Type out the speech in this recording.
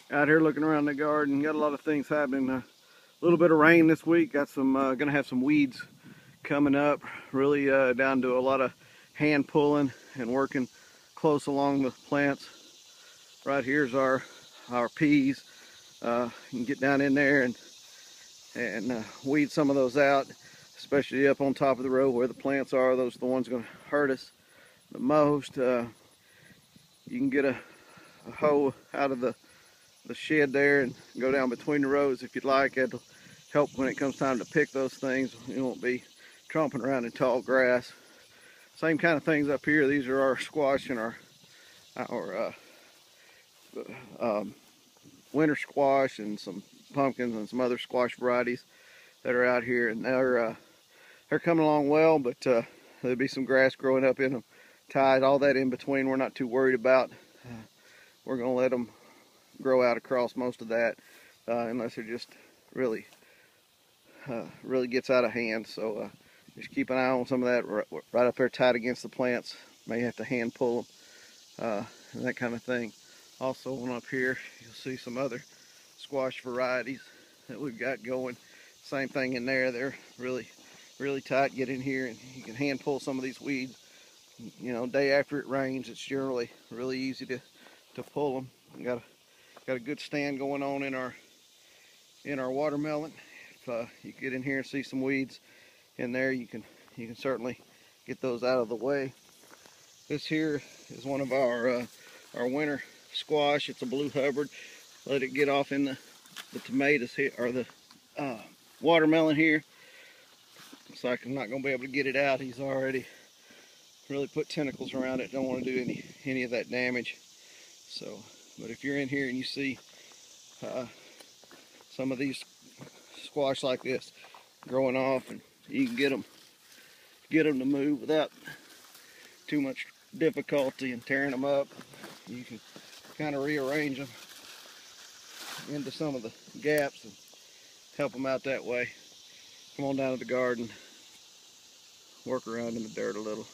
Out here looking around the garden, got a lot of things happening. A little bit of rain this week. Got some, gonna have some weeds coming up. Really down to a lot of hand pulling and working close along the plants. Right here's our peas. You can get down in there and weed some of those out, especially up on top of the row where the plants are. Those are the ones going to hurt us the most. You can get a hoe out of the shed there and go down between the rows if you'd like. It'll help when it comes time to pick those things. You won't be tromping around in tall grass. Same kind of things up here. These are our squash and our winter squash and some pumpkins and some other squash varieties that are out here, and they're coming along well, but there'll be some grass growing up in them. Tide, all that in between, we're not too worried about. We're going to let them grow out across most of that, unless they're just really gets out of hand. So just keep an eye on some of that right up there tight against the plants. May have to hand pull them, and that kind of thing. Also on up here, you'll see some other squash varieties that we've got going. Same thing in there. They're really tight. Get in here and you can hand pull some of these weeds. You know, day after it rains, it's generally really easy to pull them. We got a good stand going on in our watermelon. If you get in here and see some weeds in there, you can certainly get those out of the way. This here is one of our winter squash. It's a blue Hubbard. Let it get off in the tomatoes here, or the watermelon here. Looks like I'm not going to be able to get it out. He's already really put tentacles around it. Don't want to do any of that damage. So, but if you're in here and you see some of these squash like this growing off, and you can get them to move without too much difficulty and tearing them up, you can kind of rearrange them into some of the gaps and help them out that way. Come on down to the garden, work around in the dirt a little.